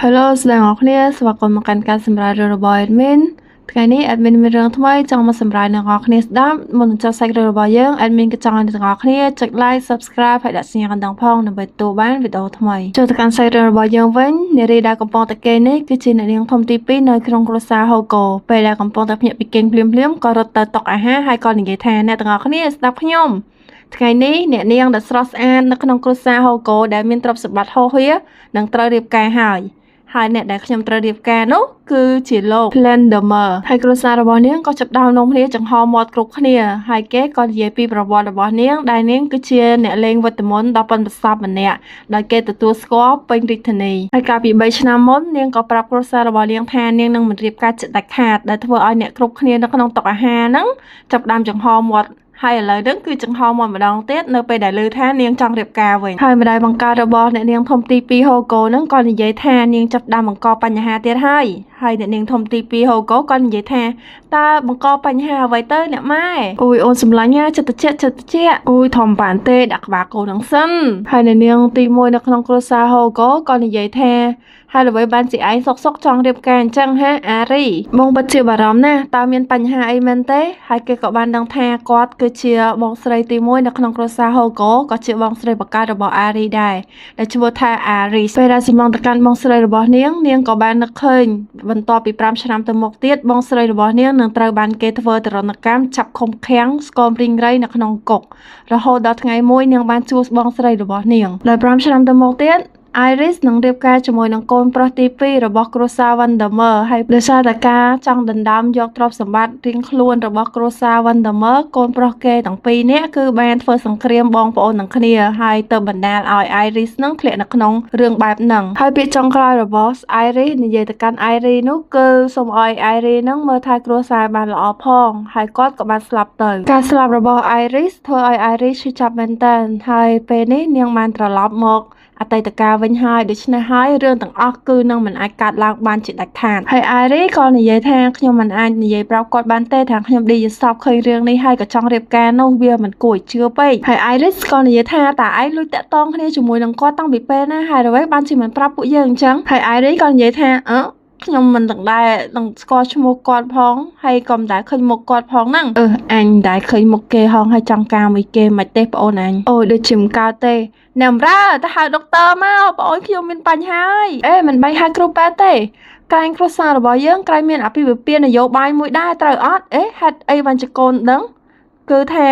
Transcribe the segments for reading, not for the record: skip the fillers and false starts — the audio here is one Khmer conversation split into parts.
Hello ស្វាគមន៍គ្នាស្វាគមន៍មកកាន់ការសម្រាប់រឿងរបស់ admin ថ្ងៃនេះ admin មានរឿងថ្មីចង់មកសម្រាប់អ្នកនរគ្នាស្ដាប់មុននឹងចុះសាច់រឿងរបស់យើង admin ក៏ចង់ឲ្យអ្នកទាំងអស់គ្នាចុច like subscribe ហើយដាក់សញ្ញាកណ្ដឹងផងដើម្បីទទួលបានវីដេអូថ្មីចូលទៅកាន់សាច់រឿងរបស់យើងវិញនារីដែលកំពុងតែគេនេះគឺជាអ្នកនាងធំទី2នៅក្នុងគ្រួសារ Hogo ពេលដែលកំពុងតែភ្ញាក់ពីគេងភ្លាមៗក៏រត់ទៅតុអាហារហើយក៏និយាយថាអ្នកទាំងអស់គ្នាស្ដាប់ខ្ញុំថ្ងៃនេះអ្នកនាងដែលស្រស់ស្អាតនៅក្នុងគ្រួសារ Hogo ដែលមានទ្រព្យសម្បត្តិហោហៀនឹងត្រូវរៀបការហើយអ្នកដែលខ្ញុំត្រូវរៀបការនោះគឺជាលោក Plendamer ហើយគ្រួសាររបស់នាងក៏ចាប់ផ្ដើមនាំគ្នាចង្ហមាត់គ្រប់គ្នាហើយគេក៏និយាយពីប្រវត្តិរបស់នាងដែលនាងគឺជាអ្នកលេងវិទ្ធមន្តដ៏ប៉ិនប្រសប់ម្នាក់ដែលគេទទួលស្គាល់ពេញរាជធានីហើយកាលពី3ឆ្នាំមុននាងក៏ប្រាប់គ្រួសាររបស់នាងថានាងនឹងមិនរៀបការជាដាច់ខាតដែលធ្វើឲ្យអ្នកគ្រប់គ្នានៅក្នុងតុអាហារហ្នឹងចាប់ផ្ដើមចង្ហមាត់ហើយឥឡូវហ្នឹងគឺចង្ហមកម្ដងទៀតនៅពេលដែលឮថានាងចង់រៀបការវិញហើយម្ដាយបង្កើតរបស់អ្នកនាងធំទី2 Hogo ហ្នឹងក៏និយាយថានាងចាប់ផ្ដើមបង្កបញ្ហាទៀតហើយអ្នកនាងធំទី2 Hogo ក៏និយាយថាតើបង្កបញ្ហាអ្វីទៅអ្នកម៉ែអូយអូនសម្លាញ់ចិត្តតិចអូយធំបានទេដាក់ក្បាលកូននឹងសិនហើយអ្នកនាងទី1នៅក្នុងគ្រួសារ Hogo ក៏និយាយថាហើយល្បីបានជាឯងសុកចង់រៀបការអញ្ចឹងហាអារីបងពិតជាបារម្ភណាស់តើមានបញ្ហាអីមែនទេហើយគេក៏បានដឹងថាគាត់គឺជាបងស្រីទី1នៅក្នុងគ្រួសារ Hogo ក៏ជាបងស្រីបង្កើតរបស់អារីដែរដែលឈ្មោះថាអារីពេលដែលសំឡងទៅកាន់បងស្រីរបស់នាងក៏បាននឹកឃើញបន្ទាប់ពី5ឆ្នាំទៅមុខទៀតបងស្រីរបស់នាងនឹងត្រូវបានគេធ្វើទរណកម្មចាប់ឃុំឃាំងស្គមរីងរៃនៅក្នុងគុករហូតដល់ថ្ងៃមួយនាងបានជួបបងស្រីរបស់នាងដល់5ឆ្នាំទៅមុខទៀតIris នឹងរៀបការជាមួយនឹងកូនប្រុសទី2របស់គ្រួសារ Vandermeer ហើយដោយសារតែការចង់ដណ្ដើមយកទ្រព្យសម្បត្តិរៀងខ្លួនរបស់គ្រួសារ Vandermeer កូនប្រុសគេទាំងពីរនាក់គឺបានធ្វើសង្គ្រាមបងប្អូននឹងគ្នាហើយទៅបណ្ដាលឲ្យ Iris នឹងធ្លាក់នៅក្នុងរឿងបែបហ្នឹងហើយពាក្យចុងក្រោយរបស់ Iris និយាយទៅកាន់ Iris នោះគឺសូមឲ្យ Iris នឹងមើលថែគ្រួសារបានល្អផងហើយគាត់ក៏បានស្លាប់ទៅការស្លាប់របស់ Iris ធ្វើឲ្យ Iris ឈឺចាប់មែនតើហើយពេលនេះនាងបានត្រឡប់មកអតីតកាលវិញហើយដូច្នេះហើយរឿងទាំងអស់គឺនឹងមិនអាចកាត់ឡើងបានជាដាច់ខាតហើយអារីក៏និយាយថាខ្ញុំមិនអាចនិយាយប្រាប់គាត់បានទេថាខ្ញុំឌីសបឃើញរឿងនេះហើយក៏ចង់រៀបការនោះវាមិនគួរឲ្យជឿពេកហើយ Iris ក៏និយាយថាតើឯងលួចតាក់ទងគ្នាជាមួយនឹងគាត់តាំងពីពេលណាហើយអ្វីបានជាមិនប្រាប់ពួកយើងអញ្ចឹងហើយ Iris ក៏និយាយថាខ្ញុំមិនដឹងដែរនឹងស្គាល់ឈ្មោះគាត់ផងហើយក៏មិនដែលឃើញមុខគាត់ផងហ្នឹងអញមិនដែលឃើញមុខគេហងហើយចង់ការមួយគេមិនទេបងអូនអញអូយដូចជាមិនកើតទេអ្នកអំរើទៅហៅដុកទ័រមកបងអូនខ្ញុំមានបញ្ហាហើយមិនបាច់ហៅគ្រូពេទ្យទេក្រែងគ្រួសាររបស់យើងក្រែងមានអាពាហ៍ពិពាហ៍នយោបាយមួយដែរត្រូវអត់ហេតុអីបានជាកូនដឹងគឺថា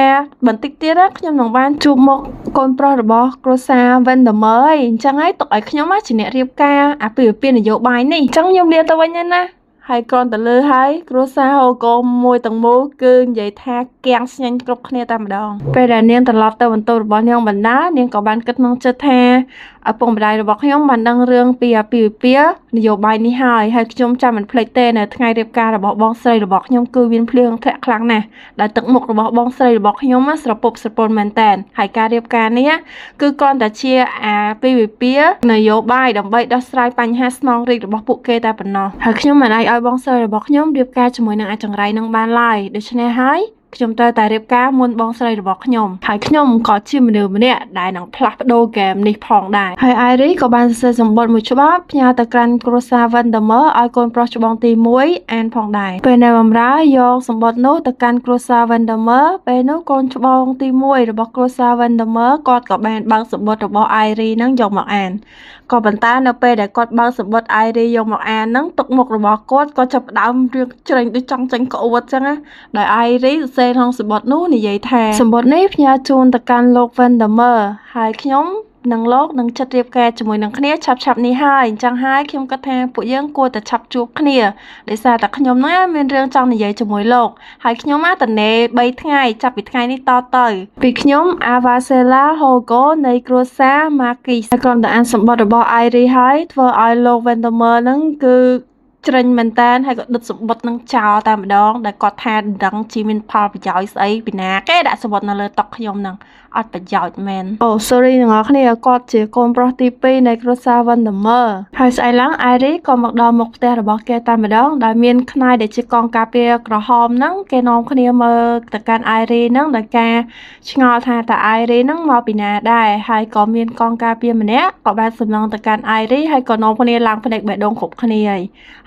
បន្តិចទៀតខ្ញុំនឹងបានជួបមកកូនប្រុសរបស់គ្រួសារ Vandermeer ហើយអញ្ចឹងហើយទុកឲ្យខ្ញុំជាអ្នករៀបការអាពាហ៍ពិពាហ៍នយោបាយនេះអញ្ចឹងខ្ញុំលាទៅវិញណាហើយគ្រាន់តែលើហើយគ្រួសារ Hogo មួយទាំងមូលគឺនិយាយថាគាំងស្ញាញ់គ្រប់គ្នាតែម្ដងពេលដែលនាងត្រឡប់ទៅបន្ទប់របស់នាងបណ្ដានាងក៏បានគិតក្នុងចិត្តថាឪពុកម្ដាយរបស់ខ្ញុំបានដឹងរឿងពីអាពាហ៍ពិពាហ៍នយោបាយនេះហើយខ្ញុំចាំមិនភ្លេចទេនៅថ្ងៃរៀបការរបស់បងស្រីរបស់ខ្ញុំគឺមានភ្លៀងធ្លាក់ខ្លាំងណាស់ដែលទឹកមុខរបស់បងស្រីរបស់ខ្ញុំស្រពប់ស្រពន់មែនតើហើយការរៀបការនេះគឺគ្រាន់តែជាអាពាហ៍ពិពាហ៍នយោបាយដើម្បីដោះស្រាយបញ្ហាស្នងរាជរបស់ពួកគេតែប៉ុណ្ណោះហើយខ្ញុំមិនអាចឲ្យបងស្រីរបស់ខ្ញុំរៀបការជាមួយនឹងអាចង្រៃនឹងបានឡើយដូច្នេះហើយខ្ញុំត្រូវតែរៀបការមុនបងស្រីរបស់ខ្ញុំហើយខ្ញុំក៏ជាមនុស្សម្នាក់ដែលនឹងផ្លាស់ប្ដូរហ្គេមនេះផងដែរហើយ Iris ក៏បានសរសេរសម្បត្តិមួយច្បាប់ផ្ញើទៅកាន់គ្រួសារ Vandermeer ឲ្យកូនប្រុសច្បងទី1អានផងដែរពេលដែលបម្រើយកសម្បត្តិនោះទៅកាន់គ្រួសារ Vandermeer ពេលនោះកូនច្បងទី1របស់គ្រួសារ Vandermeer គាត់ក៏បានបើកសម្បត្តិរបស់ Iris នឹងយកមកអានក៏ប៉ុន្តែនៅពេលដែលគាត់បើកសម្បត្តិ Iris យកមកអានហ្នឹងទុកមុខរបស់គាត់ក៏ចាប់ផ្ដើមរៀងច្រេងដូចចង់ចេញក្អួតចឹងណាដោយ Iris សរសេរក្នុងសម្បត្តិនោះនិយាយថាសម្បត្តិនេះផ្ញើជូនទៅកាន់លោក Vandermeer ហើយខ្ញុំនិងលោកនឹងចាត់រៀបការជាមួយនឹងគ្នាឆាប់នេះហើយអញ្ចឹងហើយខ្ញុំគិតថាពួកយើងគួរតែឆាប់ជួបគ្នាដោយសារតែខ្ញុំហ្នឹងមានរឿងចង់និយាយជាមួយលោកហើយខ្ញុំតនេ3ថ្ងៃចាប់ពីថ្ងៃនេះតទៅពីខ្ញុំ Avasela Hogo នៃគ្រួសារ Marquis ហើយគ្រាន់តែអានសម្បត្តិរបស់ Iris ហើយធ្វើឲ្យលោក Vandermeer ហ្នឹងគឺ ច្រាញ់មែនតើហើយក៏ដុតសម្បត្តិនឹងចោលតែម្ដងដែលគាត់ថាដឹងជីមានផលប្រយោជន៍ស្អីពីណាគេដាក់សម្បត្តិនៅលើតុខ្ញុំហ្នឹងអត់ប្រយោជន៍មែនអូ sorry អ្នកនរគ្នាគាត់ជាកូនប្រុសទី2នៃគ្រួសារ Vandermeer ហើយស្អែកឡើង Iris ក៏មកដល់មុខផ្ទះរបស់គេតែម្ដងដែលមានខ្នាយដែលជាកងការពារក្រហមហ្នឹងគេនាំគ្នាមើលទៅកាន់ Iris ហ្នឹងដោយការឆ្ងល់ថាតើ Iris ហ្នឹងមកពីណាដែរហើយក៏មានកងការពារម្នាក់ក៏បានសំឡងទៅកាន់ Iris ហើយក៏នាំគ្នាឡើងភ្នែកបេះដូងគ្រប់គ្នា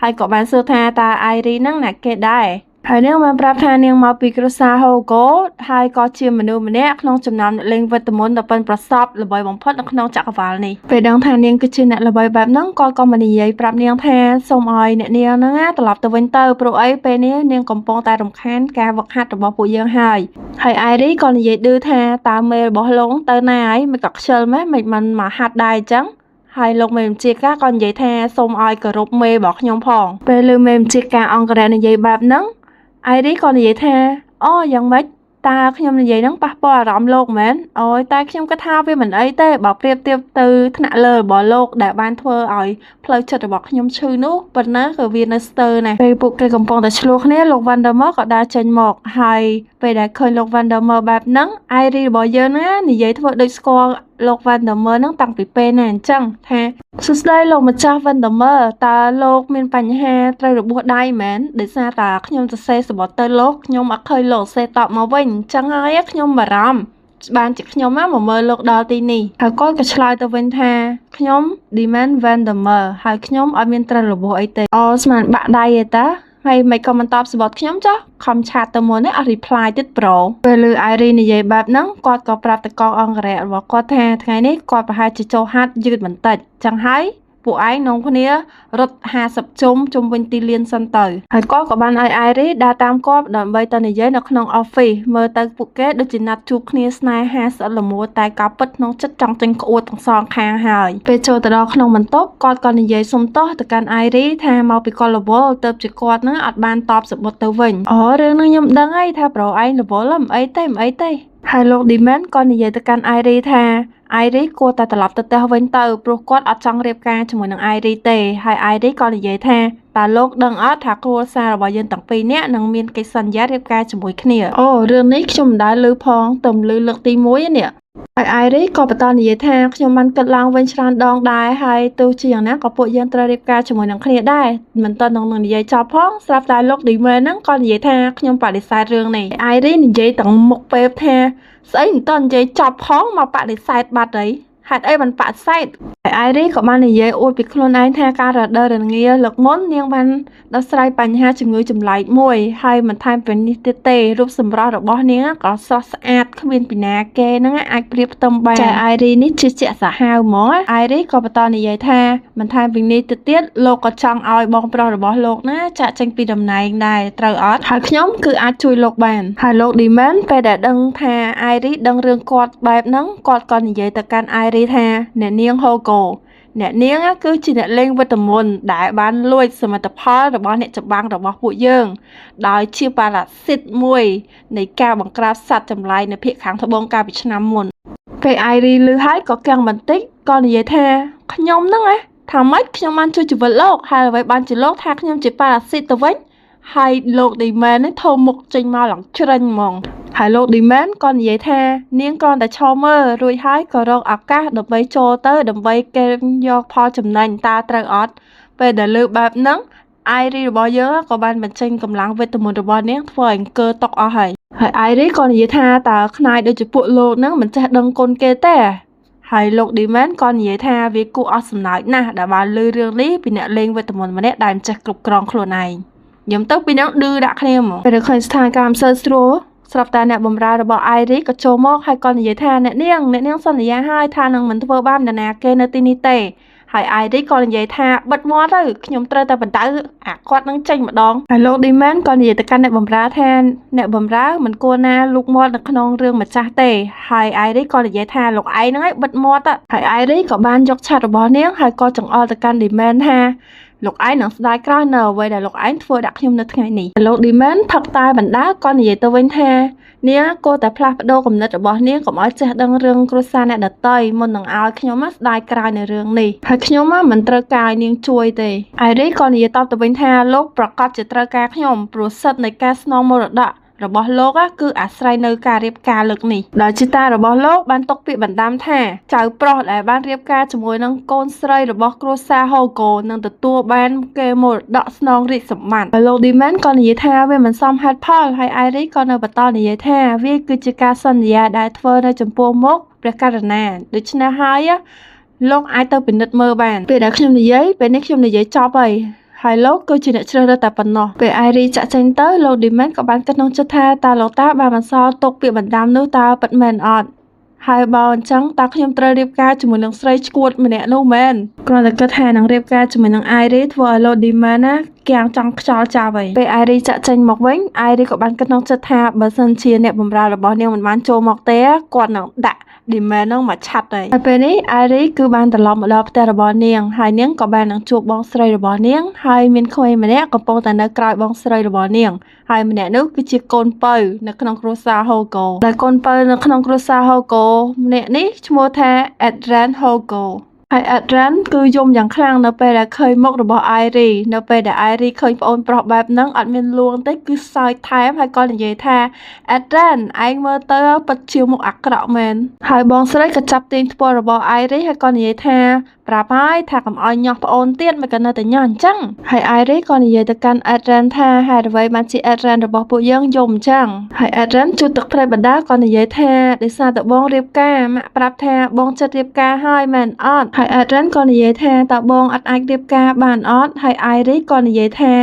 ហើយក៏បានសួរថាតើ Iris ហ្នឹងណាគេដែរហើយនាងបានប្រាប់ថានាងមកពីគ្រួសារ Hogo ហើយក៏ជាមនុស្សម្នាក់ក្នុងចំណោមអ្នកលេងវិតមន្តដ៏ប៉ិនប្រសប់ល្បីបំផុតនៅក្នុងចក្រវាលនេះពេលដឹងថានាងគឺជាអ្នកល្បីបែបហ្នឹងគាត់ក៏មកនិយាយប្រាប់នាងថាសូមឲ្យអ្នកនាងហ្នឹងត្រឡប់ទៅវិញទៅព្រោះអីពេលនេះនាងកំពុងតែរំខានការវឹកហាត់របស់ពួកយើងហើយ Iris ក៏និយាយឌឺថាតើមេរបស់លោកទៅណាហើយមិនក៏ខ្ជិលម៉េះមិនមកហាត់ដែរអញ្ចឹងហើយលោកមេបញ្ជាការក៏និយាយថាសូមឲ្យគោរពមេរបស់ខ្ញុំផងពេលលើមេបញ្ជាការអង្គរៈនិយាយបែបហ្នឹងIris ក៏និយាយថាអូយ៉ាងម៉េចតើខ្ញុំនិយាយហ្នឹងប៉ះពាល់អារម្មណ៍លោកមែនអូយតែខ្ញុំគិតថាវាមិនអីទេបើប្រៀបធៀបទៅថ្នាក់លើរបស់លោកដែលបានធ្វើឲ្យផ្លូវចិត្តរបស់ខ្ញុំឈឺនោះប៉ុន្តែគឺវានៅស្ទើរណាស់ពេលពួកគេកំពុងតែឆ្លោះគ្នាលោក Vandermeer ក៏ដើរចេញមកហើយពេលដែលឃើញលោក Vandermeer បែបហ្នឹង Iris របស់យើងណានិយាយធ្វើដូចស្គាល់លោក Vandermeer ហ្នឹងតាំងពីពេលណាអញ្ចឹងថាសួស្តីលោកម្ចាស់ Vandermeer តើលោកមានបញ្ហាត្រូវរបួសដៃមែនដោយសារតែខ្ញុំសរសេរសម្បត្តិទៅលោកខ្ញុំអត់ឃើញលោកសរសេរតបមកវិញអញ្ចឹងហើយខ្ញុំបារម្ភបានជាខ្ញុំមកមើលលោកដល់ទីនេះហើយគាត់ក៏ឆ្លើយទៅវិញថាខ្ញុំ Demon Vandermeer ហើយខ្ញុំអត់មានត្រូវរបួសអីទេអូស្មានបាក់ដៃទេតាហើយមិនក៏មិនតបសម្បត្តិខ្ញុំចុះខំឆាតទៅមុននេះអត់ reply ទៀតប្រូពេលឮ Iris និយាយបែបហ្នឹងគាត់ក៏ប្រាប់ទៅកងអង្គរៈរបស់គាត់ថាថ្ងៃនេះគាត់ប្រហែលជាចូលហាត់យឺតបន្តិចចឹងហើយពួកឯងនាំគ្នារត់50ជុំវិញទីលានសិនទៅហើយគាត់ក៏បានឲ្យ Iris ដើរតាមគាត់ដើម្បីទៅនិយាយនៅក្នុង office មើលទៅពួកគេដូចជាណាត់ជួបគ្នាស្នេហាស្អិតល្មួតតែការពិតក្នុងចិត្តចង់ចេញក្អួតទាំងសងខាងហើយពេលចូលទៅដល់ក្នុងបន្ទប់គាត់ក៏និយាយសុំទោសទៅកាន់ Iris ថាមកពីគាត់រវល់ទៅជាគាត់នឹងអត់បានតបសម្បត្តិទៅវិញអូរឿងនេះខ្ញុំដឹងហើយថាប្រូឯងរវល់មិនអីទេហើយលោក Demon ក៏និយាយទៅកាន់ Iris ថា Iris គួរតែត្រឡប់ទៅផ្ទះវិញទៅព្រោះគាត់អត់ចង់រៀបការជាមួយនឹង Iris ទេហើយ Iris ក៏និយាយថាតើលោកដឹងអត់ថាគ្រួសាររបស់យើងទាំងពីរនាក់នឹងមានកិច្ចសន្យារៀបការជាមួយគ្នាអូរឿងនេះខ្ញុំមិនដែលឮផងតែឮលើកទី1នេះហើយ Iris ក៏បន្តនិយាយថាខ្ញុំបានគិតឡើងវិញច្រើនដងដែរហើយទោះជាយ៉ាងណាក៏ពួកយើងត្រូវរៀបការជាមួយនឹងគ្នាដែរមិនទាន់នឹងនិយាយចប់ផងស្រាប់តែលោក Demon ហ្នឹងក៏និយាយថាខ្ញុំបដិសេធរឿងនេះ Iris និយាយទាំងមុខពេបថាស្អីមិនទាន់និយាយចប់ផងមកបដិសេធបាត់អីហេតុអីបានបដិសេធហើយ Iris ក៏បាននិយាយអួតពីខ្លួនឯងថាការរដូវរងាលើកមុននាងបានដោះស្រាយបញ្ហាជំងឺចម្លែកមួយហើយមិនថែមពីនេះទៀតទេរូបសម្រស់របស់នាងក៏ស្រស់ស្អាតគ្មានពីណាគេហ្នឹងអាចប្រៀបផ្ទឹមបានតែ Iris នេះជាជាក់សាហាវហ្មង Iris ក៏បន្តនិយាយថាមិនថែមពីនេះទៀតលោកក៏ចង់ឲ្យបងប្រុសរបស់លោកណាចាក់ចេញពីតំណែងដែរត្រូវអត់ហើយខ្ញុំគឺអាចជួយលោកបានហើយលោក Demon ពេលដែលដឹងថា Iris ដឹងរឿងគាត់បែបហ្នឹងគាត់ក៏និយាយទៅកាន់ Iris ថាអ្នកនាង Hogo អ្នកនាងគឺជាអ្នកលេងវិតមន្តដែលបានលួចសមិទ្ធផលរបស់អ្នកចម្បាំងរបស់ពួកយើងដោយជាប៉ារ៉ាស៊ីតមួយនៃការបង្ក្រាបសត្វចម្លែកនៅភាគខាងត្បូងកាលពីឆ្នាំមុនពេល Iris ឮហើយក៏កាំងបន្តិចក៏និយាយថាខ្ញុំហ្នឹងថាម៉េចខ្ញុំបានជួយជីវិតលោកហើយអ្វីបានជាលោកថាខ្ញុំជាប៉ារ៉ាស៊ីតទៅវិញហើយលោក Demon នេះធំមុខចេញមកឡើងជ្រិញហ្មងហើយលោក Demon ក៏និយាយថានាងគ្រាន់តែឈរមើលរួចហើយក៏រកឱកាសដើម្បីចូលទៅដើម្បីគេយកផលចំណេញតើត្រូវអត់ពេលដែលលើបែបហ្នឹង Iris របស់យើងក៏បានបញ្ចេញកម្លាំងវិតមន្តរបស់នាងធ្វើឲ្យអង្គើតុកអស់ហើយ Iris ក៏និយាយថាតើខ្នាយដូចជាពួកលោកហ្នឹងមិនចេះដឹងគុណគេទេហើយលោក Demon ក៏និយាយថាវាគួរអស់សំណើចណាស់ដែលបានឮរឿងនេះពីអ្នកលេងវិតមន្តម្នាក់ដែលមិនចេះគ្រប់គ្រងខ្លួនឯងញ៉ាំទៅពីនឹងឌឺដាក់គ្នាហ្មងពេលឃើញស្ថានភាពមិនសូវស្រួលស្រាប់តែអ្នកបម្រើរបស់ Iris ក៏ចូលមកហើយក៏និយាយថាអ្នកនាងសន្យាហើយថានឹងមិនធ្វើបាបនរណាគេនៅទីនេះទេហើយ Iris ក៏និយាយថាបិទមាត់ទៅខ្ញុំត្រូវតែបណ្ដៅអាគាត់នឹងចេញម្ដងហើយលោក Demon ក៏និយាយទៅកាន់អ្នកបម្រើថាអ្នកបម្រើមិនគួរណាលូកមាត់នៅក្នុងរឿងម្ចាស់ទេហើយ Iris ក៏និយាយថាលោកឯងហ្នឹងឯងបិទមាត់ហើយ Iris ក៏បានយកឆាត់របស់នាងហើយក៏ចង្អុលទៅកាន់ Demon ថា លោកឯងនឹងស្ដាយក្រោយនៅអ្វីដែលលោកឯងធ្វើដាក់ខ្ញុំនៅថ្ងៃនេះលោក Demon ផឹកតែបណ្ដាក៏និយាយទៅវិញថានាងគួរតែផ្លាស់ប្ដូរគំនិតរបស់នាងកុំឲ្យចេះដឹងរឿងគ្រួសារអ្នកដទៃមុននឹងឲ្យខ្ញុំស្ដាយក្រោយនៅរឿងនេះហើយខ្ញុំមិនត្រូវការឲ្យនាងជួយទេអៃរីក៏និយាយតបទៅវិញថាលោកប្រកាសជាត្រូវការខ្ញុំព្រោះសិទ្ធិនៃការស្នងមរតករបស់លោកគឺអាស្រ័យនៅការរៀបការលើកនេះដោយជាតារបស់លោកបានຕົកពាក្យបណ្ដាំថាចៅប្រុសដែលបានរៀបការជាមួយនឹងកូនស្រីរបស់គ្រួសារហូកូនឹងទទួលបានគេមរតកស្នងរាជសម្បត្តិហើយលោក Demon ក៏និយាយថាវាមិនសមហេតុផលហើយអៃរីក៏នៅបន្តនិយាយថាវាគឺជាការសន្យាដែលធ្វើនៅចំពោះមុខព្រះករុណាដូច្នេះហើយលោកអាចទៅពិនិត្យមើលបានពេលដែលខ្ញុំនិយាយពេលនេះខ្ញុំនិយាយចប់ហើយលោកគឺជាអ្នកជ្រើសរើសតែប៉ុណ្ណោះពេលអៃរីចាក់ចេញទៅលោក Demon ក៏បានគិតក្នុងចិត្តថាតើលោកតាបានបន្សល់ទុកពាក្យបណ្ដាំនោះតើពិតមែនអត់ហើយបើអញ្ចឹងតើខ្ញុំត្រូវរៀបការជាមួយនឹងស្រីឈួតម្នាក់នោះមែនគ្រាន់តែគិតថានឹងរៀបការជាមួយនឹងអៃរីធ្វើឲ្យលោក Demon ណាគាំងចង់ខ្យល់ចាប់ពេលអៃរីចាក់ចេញមកវិញអៃរីក៏បានគិតក្នុងចិត្តថាបើសិនជាអ្នកបម្រើរបស់នាងមិនបានចូលមកទេគាត់នឹងដាក់Demon នឹងមកឆាត់ហើយពេលនេះអៃរីគឺបានត្រឡប់មកដល់ផ្ទះរបស់នាងហើយនាងក៏បាននឹងជួបបងស្រីរបស់នាងហើយមានក្មេងម្នាក់កំពុងតែនៅក្រោយបងស្រីរបស់នាងហើយម្នាក់នោះគឺជាកូនពៅនៅក្នុងគ្រួសារហូកូដែលកូនពៅនៅក្នុងគ្រួសារហូកូម្នាក់នេះឈ្មោះថា Adran Hogoហើយ Adran គឺយំយ៉ាងខ្លាំងនៅពេលដែលឃើញមុខរបស់អៃរីនៅពេលដែលអៃរីឃើញប្អូនប្រុសបែបហ្នឹងអត់មានលួងទេគឺសើចថែមហើយក៏និយាយថា Adran ឯងមើលទៅពិតជាមុខអាក្រក់មែនហើយបងស្រីក៏ចាប់ទាញថ្ពាល់របស់អៃរីហើយក៏និយាយថាប្រាប់ហើយថាកុំឲ្យញាស់ប្អូនទៀតមិនក៏នៅតែញាស់អញ្ចឹងហើយអៃរីក៏និយាយទៅកាន់ Adran ថាហេតុអ្វីបានជា Adran របស់ពួកយើងយំអញ្ចឹងហើយ Adran ជួយទឹកត្រីបណ្ដាក៏និយាយថាដោយសារតែបងរៀបការម៉ាក់ប្រាប់ថាបងចិត្តរៀបការហើយមែនអត់ហើយ Adran ក៏និយាយថាតើបងអត់អាចរៀបការបានអត់ហើយ Iris ក៏និយាយថា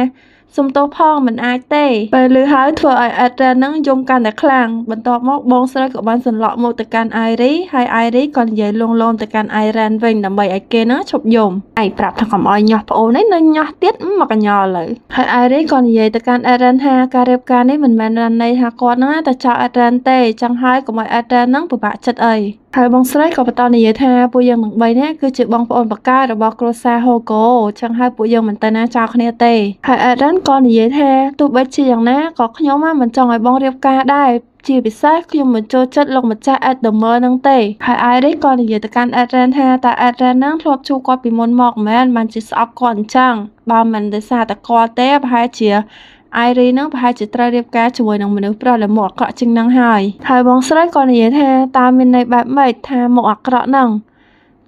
សុំទោសផងមិនអាចទេពេលឮហើយធ្វើឲ្យ Adran នឹងយំកាន់តែខ្លាំងបន្ទាប់មកបងស្រីក៏បានសន្លក់មកទៅកាន់ Iris ហើយ Iris ក៏និយាយលងលោមទៅកាន់ Iran វិញដើម្បីឲ្យគេនឹងឈប់យំឯងប្រាប់ថាកុំឲ្យញាស់ប្អូនឯងនៅញាស់ទៀតមកកញ្ញល់លើហើយ Iris ក៏និយាយទៅកាន់ Adran ថាការរៀបការនេះមិនមែនន័យថាគាត់នឹងតែចោល Adran ទេចឹងហើយកុំឲ្យ Adran នឹងពិបាកចិត្តអីហើយបងស្រីក៏បន្តនិយាយថាពួកយើងទាំង3នាក់គឺជាបងប្អូនបការបស់គ្រួសារហូកូចឹងហើយពួកយើងមិនទៅណាចោលគ្នាទេហើយ Adran ក៏និយាយថាទោះបីជាយ៉ាងណាក៏ខ្ញុំមិនចង់ឲ្យបងរៀបការដែរជាពិសេសខ្ញុំមិនចូលចិត្តលោកម្ចាស់ Admer នឹងទេហើយ Iris ក៏និយាយទៅកាន់ Adran ថាតើ Adran នឹងធ្លាប់ជួបគាត់ពីមុនមកមែនបានជាស្អប់គាត់អញ្ចឹងបើមិនដោយសារតែគាត់ទេប្រហែលជាIris នឹងប្រហែលជាត្រូវរៀបការជាមួយនឹងមនុស្សប្រុសដែលមុខអាក្រក់ជាងនឹងហើយបងស្រីក៏និយាយថាតើមានន័យបែបម៉េចថាមុខអាក្រក់ហ្នឹង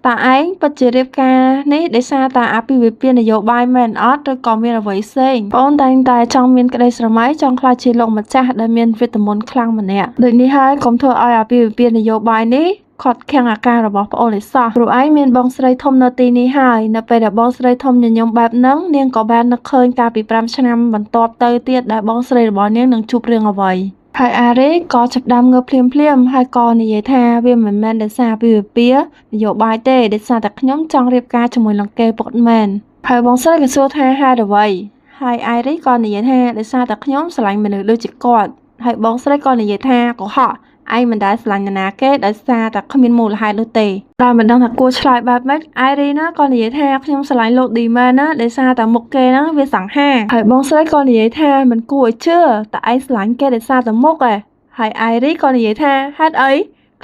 តើឯងពិតជារៀបការនេះដោយសារតែអាពាហ៍ពិពាហ៍នយោបាយមែនអត់ឬក៏មានអ្វីផ្សេងបងតែងតែចង់មានក្តីស្រមៃចង់ខ្លាចជាលោកម្ចាស់ដែលមានវិតមន្តខ្លាំងម្នាក់ដូចនេះហើយកុំធ្វើឲ្យអាពាហ៍ពិពាហ៍នយោបាយនេះខាត់ខាំងអាការរបស់ប្អូនឯសោះព្រោះឯងមានបងស្រីធំនៅទីនេះហើយនៅពេលដែលបងស្រីធំញញឹមបែបហ្នឹងនាងក៏បាននឹកឃើញកាលពី5ឆ្នាំបន្ទាប់ទៅទៀតដែលបងស្រីរបស់នាងនឹងជួបរឿងអ្វីហើយអារ៉េក៏ចាប់ផ្ដើមងើបភ្លាមហើយក៏និយាយថាវាមិនមែនដោយសារពីវិពានយោបាយទេដោយសារតែខ្ញុំចង់រៀបការជាមួយនឹងគេពុតមែនហើយបងស្រីក៏សួរថាហេតុអ្វីហើយអារ៉េក៏និយាយថាដោយសារតែខ្ញុំស្រឡាញ់មនុស្សដូចជាគាត់ហើយបងស្រីក៏និយាយថាកុហកឯងមិនដែលស្រឡាញ់នរណាគេដោយសារតែគ្មានមូលហេតុនោះទេតែមិនដឹងថាគួរឆ្លើយបែបម៉េចអៃរីណាក៏និយាយថាខ្ញុំស្រឡាញ់លោក Demon ណាដោយសារតែមុខគេហ្នឹងវាសង្ហាហើយបងស្រីក៏និយាយថាមិនគួរឲ្យជឿតែឯងស្រឡាញ់គេដោយសារតែមុខឯងហើយអៃរីក៏និយាយថាហេតុអី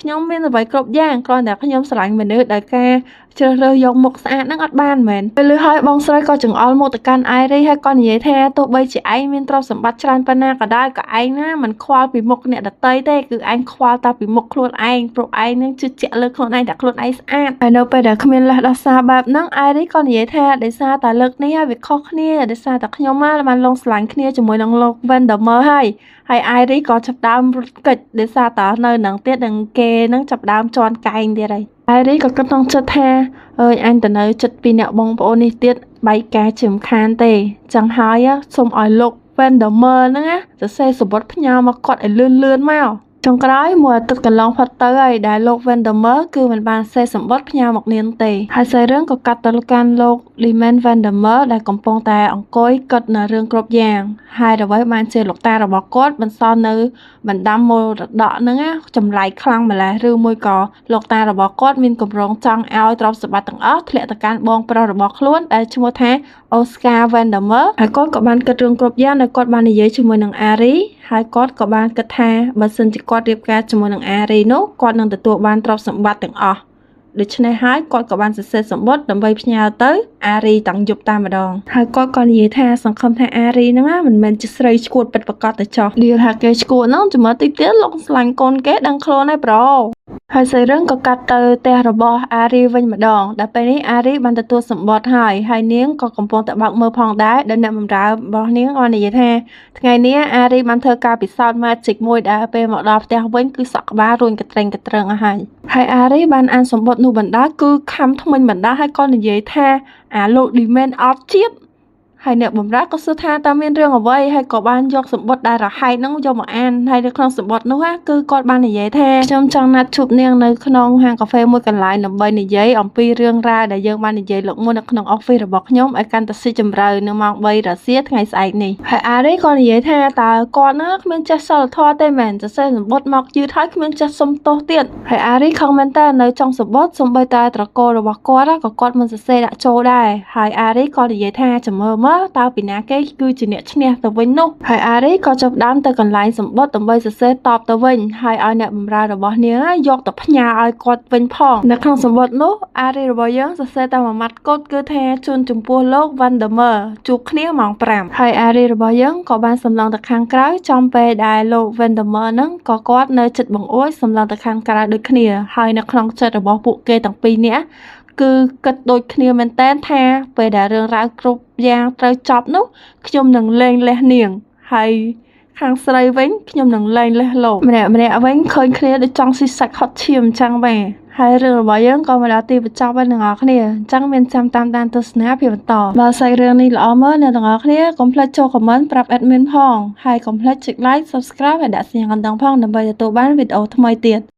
ខ្ញុំមានអ្វីគ្រប់យ៉ាងគ្រាន់តែខ្ញុំស្រឡាញ់មនុស្សដែលការជ្រើសរើសយកមុខស្អាតហ្នឹងអត់បានមែនពេលលឺហើយបងស្រីក៏ចង្អុលមកទៅកាន់អៃរីហើយក៏និយាយថាទោះបីជាឯងមានទ្រព្យសម្បត្តិច្រើនប៉ុណ្ណាក៏ដោយក៏ឯងណាមិនខ្វល់ពីមុខអ្នកដទៃទេគឺឯងខ្វល់តែពីមុខខ្លួនឯងព្រោះឯងនឹងជឿជាក់លើខ្លួនឯងតែខ្លួនឯងស្អាតហើយនៅពេលដែលគ្មានលេសដោះសារបែបហ្នឹងអៃរីក៏និយាយថាដោយសារតែលើកនេះហើយវាខុសគ្នាដោយសារតែខ្ញុំបានលងស្រឡាញ់គ្នាជាមួយនឹងលោក Vandermeer ហើយអៃរីក៏ចាប់ដើមរត់គេចដោយសារតែនៅនឹងទៀតនឹងគេនឹងចាប់ដើមជន់កែងទៀតហើយអៃរីក៏គិតក្នុងចិត្តថាអើយអញទៅនៅចិត្តពីអ្នកបងប្អូននេះទៀតបែកការជាមិនខានទេចឹងហើយសូមឲ្យលោក Vandermeer ហ្នឹងសរសេរសបុតផ្ញើមកគាត់ឲ្យលឿនមក ចុងក្រោយមួយអាទិត្យកន្លងផុតទៅហើយដែលលោក Vandermeer គឺមិនបានសេសម្បត្តិផ្ញើមកនាងទេហើយសាច់រឿងក៏កាត់ទៅកាន់លោក Lyman Vandermeer ដែលកំពុងតែអង្គុយគិតនៅរឿងគ្រប់យ៉ាងហើយអ្វីបានជាលោកតារបស់គាត់បន្សល់នៅបណ្ដាំមរតកហ្នឹងចម្លែកខ្លាំងម្ល៉េះឬមួយក៏លោកតារបស់គាត់មានកម្រងចង់ឲ្យទ្រព្យសម្បត្តិទាំងអស់ធ្លាក់ទៅកាន់បងប្រុសរបស់ខ្លួនដែលឈ្មោះថា Oscar Vandermeer ហើយគាត់ក៏បានគិតរឿងគ្រប់យ៉ាងដែលគាត់បាននិយាយជាមួយនឹង Ari ហើយគាត់ក៏បានគិតថាបើសិនជាគាត់រៀបការជាមួយនឹង Ari នោះគាត់នឹងទទួលបានទ្រព្យសម្បត្តិទាំងអស់ដូច្នេះហើយគាត់ក៏បានសរសេរសម្បត្តិដើម្បីផ្ញើទៅ Ari តាំងយប់តែម្ដងហើយគាត់ក៏និយាយថាសង្ឃឹមថា Ari ហ្នឹងមិនមែនជាស្រីឈួតពិតប្រាកដទៅចោះឌីលថាគេឈួតហ្នឹងចាំមើលតិចទៀតលោកស្លាញ់កូនគេដឹងខ្លួនហើយប្រូហើយសាច់រឿងក៏កាត់ទៅផ្ទះរបស់ Ari វិញម្ដងដែលពេលនេះ Ari បានទទួលសម្បត្តិហើយនាងក៏កំពុងតែបើកមើលផងដែរដែលអ្នកបម្រើរបស់នាងបាននិយាយថាថ្ងៃនេះ Ari បានធ្វើការពិសោធន៍ Magic មួយដែលពេលមកដល់ផ្ទះវិញគឺសក់ក្បាលរួញកត្រេងកត្រឹងអស់ហើយAri បានអានសម្បត្តិនោះបណ្ដាគឺខំថ្មិញបណ្ដាហើយក៏និយាយថាអាលោក Lyman អត់ជាតិហើយអ្នកបម្រើក៏សួរថាតើមានរឿងអ្វីហើយក៏បានយកសម្បត្តិដែលរហែកហ្នឹងយកមកអានហើយនៅក្នុងសម្បត្តិនោះគឺគាត់បាននិយាយថាខ្ញុំចង់ណាត់ជួបនាងនៅក្នុងហាងកាហ្វេមួយកន្លែងដើម្បីនិយាយអំពីរឿងរ៉ាវដែលយើងបាននិយាយលោកមុននៅក្នុង office របស់ខ្ញុំឲ្យកាន់តែស៊ីជម្រៅនៅម៉ោង 3 រសៀលថ្ងៃស្អែកនេះហើយ Ari ក៏និយាយថាតើគាត់ណាគ្មានចេះសិលធម៌ទេមែនសរសេរសម្បត្តិមកយឺតហើយគ្មានចេះសុំទោសទៀតហើយ Ari ខឹងមែនតើនៅtrongសម្បត្តិសូម្បីតែត្រកូលរបស់គាត់ក៏គាត់មិនសរសេរដាក់ចូលដែរហើយ Ari ក៏និយាយថាចាំមើលតើពីណាគេគឺជាអ្នកឈ្នះទៅវិញនោះហើយ Ari ក៏ចាប់ផ្ដើមទៅកន្លែងសម្បត្តិដើម្បីសរសេរតបទៅវិញហើយឲ្យអ្នកបម្រើរបស់នាងយកទៅផ្ញើឲ្យគាត់វិញផងនៅក្នុងសម្បត្តិនោះ Ari របស់យើងសរសេរតែមួយម៉ាត់កូដគឺថាជូនចំពោះលោក Vandermeer ជួបគ្នាម៉ោង 5ហើយ Ari របស់យើងក៏បានសម្លឹងទៅខាងក្រៅចំពេលដែលលោក Vandermeer ហ្នឹងក៏គាត់នៅចិត្តបង្អួចសម្លឹងទៅខាងក្រៅដូចគ្នាហើយនៅក្នុងចិត្តរបស់ពួកគេទាំងពីរនាក់គឺគិតដូចគ្នាមែនតើថាពេលដែលរឿងរ៉ាវគ្រប់យ៉ាងត្រូវចប់នោះខ្ញុំនឹងលែងលះនាងហើយខាងស្រីវិញខ្ញុំនឹងលែងលះលោកម្នាក់វិញឃើញគ្នាដូចចង់ស៊ីសាច់ហត់ឈាមអញ្ចឹងបែរហើយរឿងរបស់យើងក៏មកដល់ទីបញ្ចប់ហើយអ្នកនរគ្នាអញ្ចឹងមានចាំតាមដានទស្សនាភាពបន្តបើសាច់រឿងនេះល្អមើលអ្នកនរគ្នាកុំភ្លេចចូល comment ប្រាប់ admin ផងហើយកុំភ្លេចចុច like subscribe ហើយដាក់សញ្ញាកណ្ដឹងផងដើម្បីទទួលបានវីដេអូថ្មីទៀត